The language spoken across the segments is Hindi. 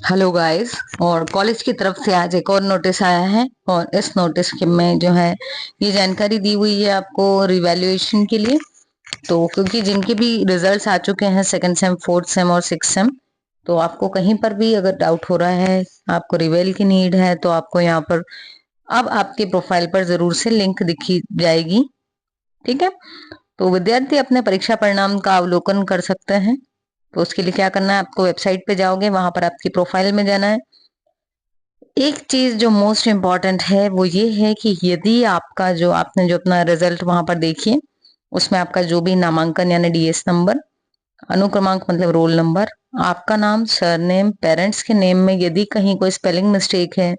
Hello guys. और कॉलेज की तरफ से आज एक और नोटिस आया है और इस नोटिस के में जो है ये जानकारी दी हुई है आपको रिवैल्यूएशन के लिए। तो क्योंकि जिनके भी रिजल्ट्स आ चुके हैं सेकंड सेम, फोर्थ सेम और सिक्स सेम, तो आपको कहीं पर भी अगर डाउट हो रहा है, आपको रिवेल की नीड है, तो आपको यहाँ पर अब आपके प्रोफाइल पर जरूर से लिंक दिखी जाएगी। ठीक है, तो विद्यार्थी अपने परीक्षा परिणाम का अवलोकन कर सकते हैं। तो उसके लिए क्या करना है, आपको वेबसाइट पे जाओगे, वहां पर आपकी प्रोफाइल में जाना है। एक चीज जो मोस्ट इम्पॉर्टेंट है वो ये है कि यदि आपका जो आपने जो अपना रिजल्ट वहां पर देखिए, उसमें आपका जो भी नामांकन यानी डीएस नंबर, अनुक्रमांक मतलब रोल नंबर, आपका नाम, सरनेम, पेरेंट्स के नेम में यदि कहीं कोई स्पेलिंग मिस्टेक है,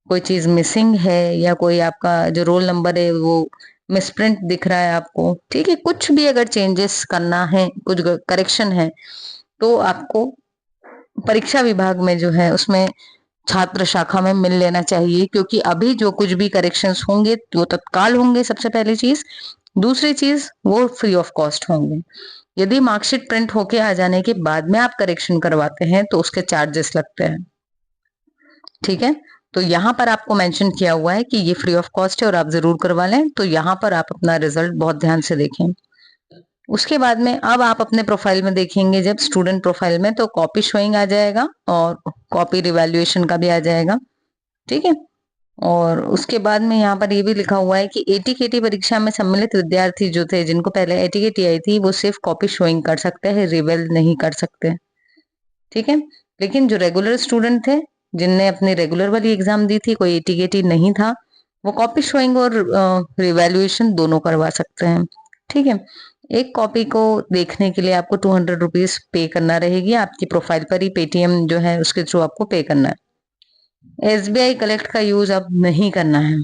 कोई चीज मिसिंग है, या कोई आपका जो रोल नंबर है वो मिसप्रिंट दिख रहा है आपको, ठीक है, कुछ भी अगर चेंजेस करना है, कुछ करेक्शन है, तो आपको परीक्षा विभाग में जो है उसमें छात्र शाखा में मिल लेना चाहिए। क्योंकि अभी जो कुछ भी करेक्शंस होंगे वो तत्काल होंगे, सबसे पहली चीज। दूसरी चीज, वो फ्री ऑफ कॉस्ट होंगे। यदि मार्कशीट प्रिंट होके आ जाने के बाद में आप करेक्शन करवाते हैं तो उसके चार्जेस लगते हैं। ठीक है, तो यहाँ पर आपको मेंशन किया हुआ है कि ये फ्री ऑफ कॉस्ट है और आप जरूर करवा लें। तो यहाँ पर आप अपना रिजल्ट बहुत ध्यान से देखें। उसके बाद में अब आप अपने प्रोफाइल में देखेंगे, जब स्टूडेंट प्रोफाइल में, तो कॉपी शोइंग आ जाएगा और कॉपी रिवैल्यूएशन का भी आ जाएगा। ठीक है, और उसके बाद में यहाँ पर ये भी लिखा हुआ है कि एटीकेटी परीक्षा में सम्मिलित विद्यार्थी जो थे, जिनको पहले एटीकेटी आई थी, वो सिर्फ कॉपी शोइंग कर सकते हैं, रिवेल नहीं कर सकते। ठीक है, लेकिन जो रेगुलर स्टूडेंट थे, जिनने अपनी रेगुलर वाली एग्जाम दी थी, कोई एटीकेटी नहीं था, वो कॉपी शोइंग और रिवैल्यूएशन दोनों करवा सकते हैं। ठीक है, एक कॉपी को देखने के लिए आपको 200 रुपीज पे करना रहेगी। आपकी प्रोफाइल पर ही पेटीएम जो है उसके थ्रू आपको पे करना है। एसबीआई कलेक्ट का यूज अब नहीं करना है।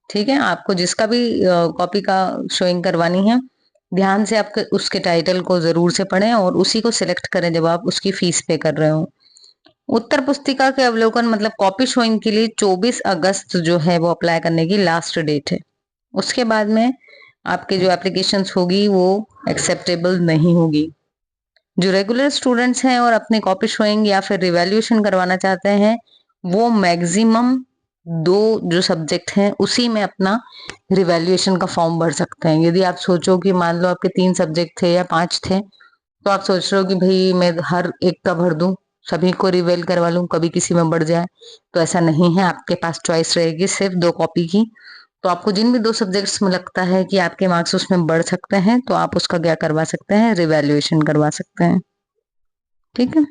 ठीक है, आपको जिसका भी कॉपी का शोइंग करवानी है, ध्यान से आपके उसके टाइटल को जरूर से पढ़ें और उसी को सिलेक्ट करें जब आप उसकी फीस पे कर रहे हो। उत्तर पुस्तिका के अवलोकन मतलब कॉपी शोइंग के लिए 24 अगस्त जो है वो अप्लाई करने की लास्ट डेट है। उसके बाद में आपकी जो एप्लीकेशन होगी वो एक्सेप्टेबल नहीं होगी। जो रेगुलर स्टूडेंट्स हैं और अपनी कॉपी शोइंग या फिर रिवैल्यूएशन करवाना चाहते हैं, वो मैक्सिमम 2 जो सब्जेक्ट हैं उसी में अपना रिवैल्यूएशन का फॉर्म भर सकते हैं। यदि आप सोचो कि मान लो आपके 3 सब्जेक्ट थे या 5 थे, तो आप सोच रहे हो कि भाई मैं हर एक का भर दूं, सभी को रिवेल करवा लूं, कभी किसी में बढ़ जाए, तो ऐसा नहीं है। आपके पास चॉइस रहेगी सिर्फ 2 कॉपी की। तो आपको जिन भी 2 सब्जेक्ट्स में लगता है कि आपके मार्क्स उसमें बढ़ सकते हैं, तो आप उसका क्या करवा सकते हैं, रिवैल्यूएशन करवा सकते हैं। ठीक है,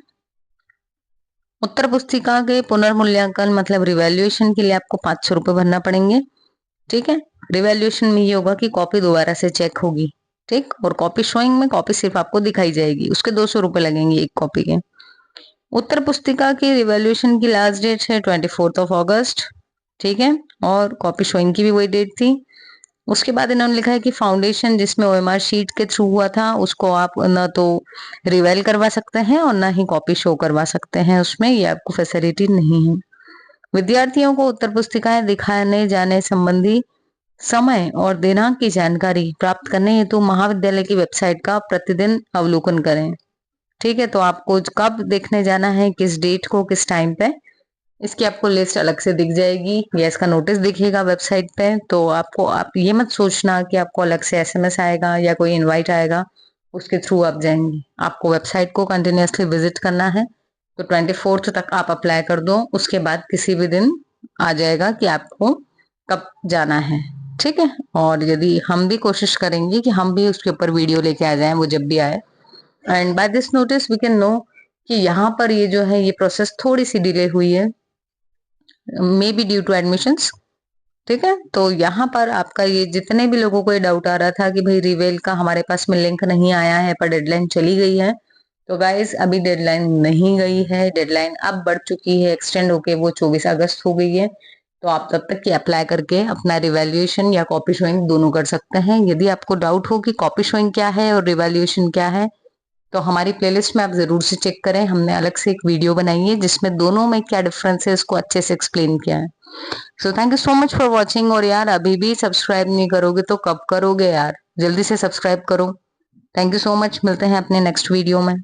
उत्तर पुस्तिका के पुनर्मूल्यांकन मतलब रिवैल्यूएशन के लिए आपको 500 रुपये भरना पड़ेंगे। ठीक है, रिवैल्यूएशन में ये होगा कि कॉपी दोबारा से चेक होगी। ठीक, और कॉपी शोइंग में कॉपी सिर्फ आपको दिखाई जाएगी, उसके 200 रुपये लगेंगे एक कॉपी के। उत्तर पुस्तिका की रिवैल्यूएशन की लास्ट डेट है 24 अगस्त। ठीक है, और कॉपी शोइंग की भी वही डेट थी। उसके बाद इन्होंने लिखा है कि फाउंडेशन जिसमें ओएमआर शीट के थ्रू हुआ था, उसको आप ना तो रिवेल करवा सकते हैं और ना ही कॉपी शो करवा सकते हैं, उसमें ये आपको फैसिलिटी नहीं है। विद्यार्थियों को उत्तर पुस्तिकाएं दिखाने जाने संबंधी समय और दिनांक की जानकारी प्राप्त करने हेतु महाविद्यालय की वेबसाइट का प्रतिदिन अवलोकन करें। ठीक है, तो आपको कब देखने जाना है, किस डेट को, किस टाइम पे, इसकी आपको लिस्ट अलग से दिख जाएगी या इसका नोटिस दिखेगा वेबसाइट पे। तो आपको, आप ये मत सोचना कि आपको अलग से एसएमएस आएगा या कोई इनवाइट आएगा, उसके थ्रू आप जाएंगे। आपको वेबसाइट को कंटिन्यूअसली विजिट करना है। तो 24 तक आप अप्लाई कर दो, उसके बाद किसी भी दिन आ जाएगा कि आपको कब जाना है। ठीक है, और यदि हम भी कोशिश करेंगे कि हम भी उसके ऊपर वीडियो लेके आ जाएं वो जब भी आए। And by this notice we can know कि यहाँ पर ये जो है ये प्रोसेस थोड़ी सी डिले हुई है, may be due to admissions. ठीक है, तो यहाँ पर आपका ये जितने भी लोगों को ये डाउट आ रहा था कि भाई रिवेल का हमारे पास में लिंक नहीं आया है पर डेडलाइन चली गई है, तो गाइस अभी डेडलाइन नहीं गई है, डेडलाइन अब बढ़ चुकी है, एक्सटेंड होके वो 24 अगस्त हो गई है। तो आप तब तक की अप्लाई करके अपना रिवैल्यूएशन या कॉपी शोइंग दोनों कर सकते हैं। यदि आपको डाउट हो कि कॉपी शोइंग क्या है और रिवैल्यूएशन क्या है, तो हमारी प्लेलिस्ट में आप जरूर से चेक करें, हमने अलग से एक वीडियो बनाई है जिसमें दोनों में क्या डिफरेंस है उसको अच्छे से एक्सप्लेन किया है। So thank you so much for watching. और यार अभी भी सब्सक्राइब नहीं करोगे तो कब करोगे यार, जल्दी से सब्सक्राइब करो। थैंक यू सो मच, मिलते हैं अपने नेक्स्ट वीडियो में।